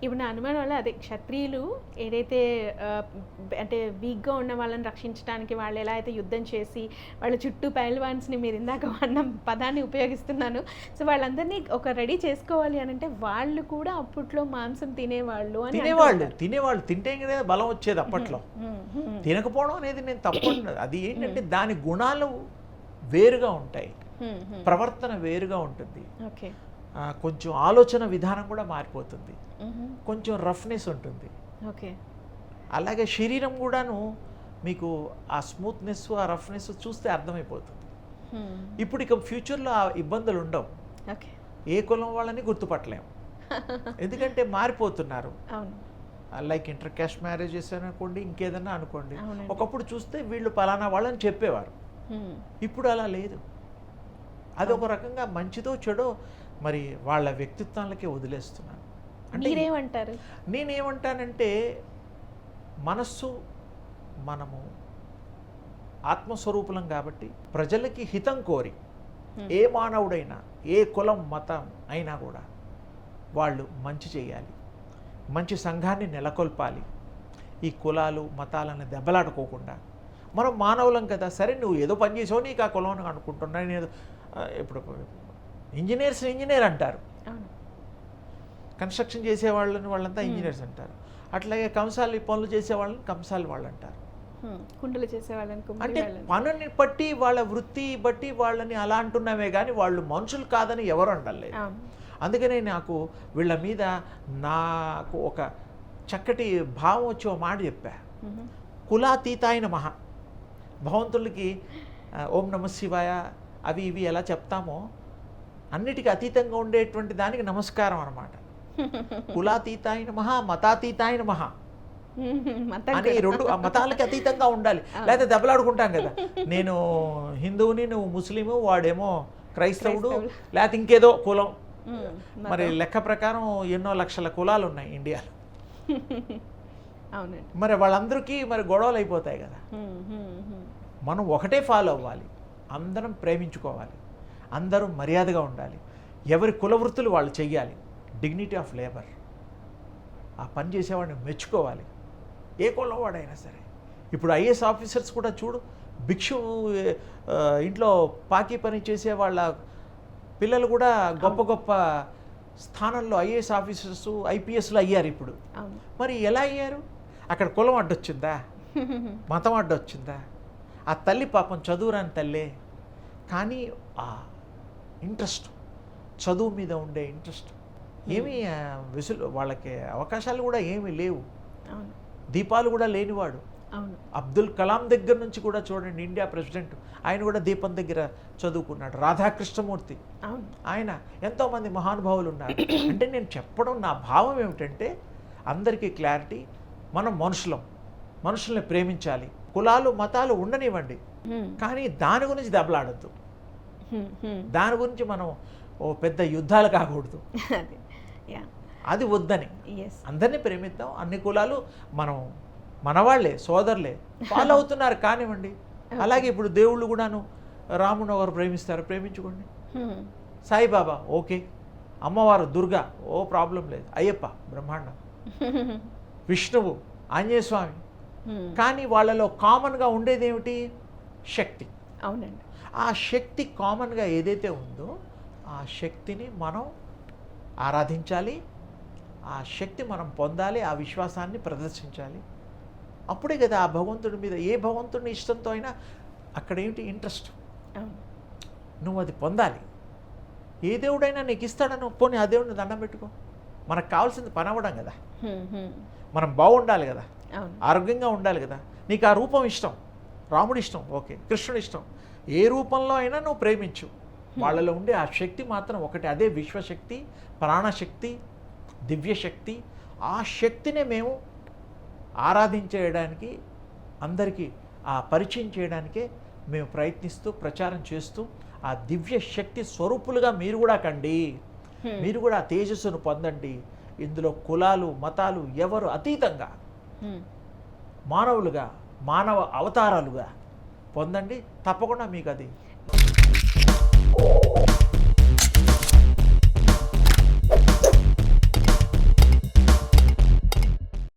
ఇప్పుడు నా అనుమానం వల్ల అదే క్షత్రియులు ఏదైతే అంటే వీక్గా ఉన్న వాళ్ళని రక్షించడానికి వాళ్ళు ఎలా అయితే యుద్ధం చేసి వాళ్ళ చుట్టూ పైల్వాన్స్ని మీరు ఇందాక అన్న పదాన్ని ఉపయోగిస్తున్నాను. సో వాళ్ళందరినీ ఒక రెడీ చేసుకోవాలి అని అంటే వాళ్ళు కూడా అప్పట్లో మాంసం తినేవాళ్ళు అని తినేవాళ్ళు తింటే కదా బలం వచ్చేది అప్పట్లో. తినకపోవడం అనేది నేను తప్పకుండా, అది ఏంటంటే దాని గుణాలు వేరుగా ఉంటాయి, ప్రవర్తన వేరుగా ఉంటుంది, ఓకే, కొంచెం ఆలోచన విధానం కూడా మారిపోతుంది, కొంచెం రఫ్నెస్ ఉంటుంది. ఓకే, అలాగే శరీరం కూడాను మీకు ఆ స్మూత్నెస్ ఆ రఫ్నెస్ చూస్తే అర్థమైపోతుంది. ఇప్పుడు ఇక ఫ్యూచర్లో ఆ ఇబ్బందులు ఉండవు. ఓకే, ఏ కులం వాళ్ళని గుర్తుపట్టలేము, ఎందుకంటే మారిపోతున్నారు. లైక్ ఇంటర్ క్యాస్ట్ మ్యారేజెస్ అనుకోండి, ఇంకేదన్నా అనుకోండి, ఒకప్పుడు చూస్తే వీళ్ళు పలానా వాళ్ళని చెప్పేవారు, ఇప్పుడు అలా లేదు. అది ఒక రకంగా మంచిదో చెడో మరి వాళ్ళ వ్యక్తిత్వాలకే వదిలేస్తున్నాను. అంటే నేనేమంటానంటే మనస్సు మనము ఆత్మస్వరూపులం కాబట్టి ప్రజలకి హితం కోరి ఏ మానవుడైనా ఏ కులం మతం అయినా కూడా వాళ్ళు మంచి చేయాలి, మంచి సంఘాన్ని నెలకొల్పాలి. ఈ కులాలు మతాలను దెబ్బలాడుకోకుండా మనం మానవులం కదా, సరే నువ్వు ఏదో పని చేసావు నీకు ఆ కులం అనుకుంటున్నా, నేను ఇప్పుడు ఇంజనీర్ అంటారు, కన్స్ట్రక్షన్ చేసేవాళ్ళని వాళ్ళంతా ఇంజనీర్స్ అంటారు. అట్లాగే కంసాలి పనులు చేసేవాళ్ళని కంసాలి వాళ్ళు అంటారు. కుండలు చేసేవాళ్ళని అంటే పనుని బట్టి వాళ్ళ వృత్తి బట్టి వాళ్ళని అలా అంటున్నామే కానీ వాళ్ళు మనుషులు కాదని ఎవరు అంటలేదు. అందుకనే నాకు వీళ్ళ మీద నాకు ఒక చక్కటి భావం వచ్చి ఒక మాట చెప్పా, కులాతీతాయ నమః. భగవంతుడికి ఓం నమ శివాయ అవి ఇవి ఎలా చెప్తామో అన్నిటికీ అతీతంగా ఉండేటువంటి దానికి నమస్కారం అన్నమాట. కులాతీతాయ నమః మతాతీతాయ నమః అని రెండు మతాలకి అతీతంగా ఉండాలి, లేకపోతే దెబ్బలాడుకుంటాం కదా, నేను హిందువుని నువ్వు ముస్లిము వాడేమో క్రైస్తవుడు లేకపోతే ఇంకేదో కులం. మరి లెక్క ప్రకారం ఎన్నో లక్షల కులాలు ఉన్నాయి ఇండియాలో, మరి వాళ్ళందరికీ మరి గొడవలు అయిపోతాయి కదా. మనం ఒకటే ఫాలో అవ్వాలి, అందరం ప్రేమించుకోవాలి, అందరూ మర్యాదగా ఉండాలి, ఎవరి కుల వృత్తులు వాళ్ళు చెయ్యాలి, డిగ్నిటీ ఆఫ్ లేబర్, ఆ పని చేసేవాడిని మెచ్చుకోవాలి, ఏ కులం వాడైనా సరే. ఇప్పుడు ఐఏఎస్ ఆఫీసర్స్ కూడా చూడు, భిక్షు ఇంట్లో పాకి పని చేసే వాళ్ళ పిల్లలు కూడా గొప్ప గొప్ప స్థానంలో ఐఏఎస్ ఆఫీసర్స్ ఐపీఎస్లు అయ్యారు ఇప్పుడు. మరి ఎలా అయ్యారు? అక్కడ కులం అడ్డొచ్చిందా, మతం అడ్డొచ్చిందా? ఆ తల్లి పాపం చదువురాని తల్లే, కానీ ఆ ఇంట్రెస్ట్, చదువు మీద ఉండే ఇంట్రెస్ట్, ఏమీ వాళ్ళకి అవకాశాలు కూడా ఏమీ లేవు, దీపాలు కూడా లేనివాడు. అబ్దుల్ కలాం దగ్గర నుంచి కూడా చూడండి, ఇండియా ప్రెసిడెంట్, ఆయన కూడా దీపం దగ్గర చదువుకున్నాడు. రాధాకృష్ణమూర్తి, ఆయన ఎంతోమంది మహానుభావులు ఉన్నారు. అంటే నేను చెప్పడం నా భావం ఏమిటంటే అందరికీ క్లారిటీ, మనం మనుషుల్ని ప్రేమించాలి, కులాలు మతాలు ఉండనివ్వండి, కానీ దాని గురించి దెబ్బలాడద్దు, దాని గురించి మనం ఓ పెద్ద యుద్ధాలు కాకూడదు, అది వద్దని. అందరినీ ప్రేమిద్దాం, అన్ని కులాలు మనం మనవాళ్లే, సోదరులే, ఫాలో అవుతున్నారు కానివ్వండి. అలాగే ఇప్పుడు దేవుళ్ళు కూడాను రాముని ఒకరు ప్రేమిస్తారు, ప్రేమించుకోండి. సాయిబాబా ఓకే, అమ్మవారు దుర్గా ఓ ప్రాబ్లం లేదు, అయ్యప్ప బ్రహ్మాండం, విష్ణువు, ఆంజనేయ స్వామి, కానీ వాళ్ళలో కామన్గా ఉండేది ఏమిటి? శక్తి. అవునండి. ఆ శక్తి కామన్గా ఏదైతే ఉందో ఆ శక్తిని మనం ఆరాధించాలి, ఆ శక్తి మనం పొందాలి, ఆ విశ్వాసాన్ని ప్రదర్శించాలి. అప్పుడే కదా ఆ భగవంతుడి మీద, ఏ భగవంతుడిని ఇష్టంతో అయినా అక్కడ ఏమిటి ఇంట్రెస్ట్, నువ్వు అది పొందాలి. ఏ దేవుడైనా నీకు ఇస్తాడని పోనీ ఆ దేవుడిని దండం పెట్టుకో. మనకు కావాల్సింది పని అవ్వడం కదా, మనం బాగుండాలి కదా, ఆరోగ్యంగా ఉండాలి కదా. నీకు ఆ రూపం ఇష్టం, రాముడి ఇష్టం, ఓకే, కృష్ణుడి ఇష్టం, ఏ రూపంలో అయినా నువ్వు ప్రేమించు. వాళ్ళలో ఉండే ఆ శక్తి మాత్రం ఒకటి, అదే విశ్వశక్తి, ప్రాణశక్తి, దివ్యశక్తి. ఆ శక్తినే మేము ఆరాధించేయడానికి, అందరికీ ఆ పరిచయం చేయడానికే మేము ప్రయత్నిస్తూ ప్రచారం చేస్తూ, ఆ దివ్య శక్తి స్వరూపులుగా మీరు కూడా కండి, మీరు కూడా ఆ తేజస్సును పొందండి. ఇందులో కులాలు మతాలు ఎవరు అతీతంగా మానవులుగా, మానవ అవతారాలుగా పొందండి. తప్పకుండా మీకు అది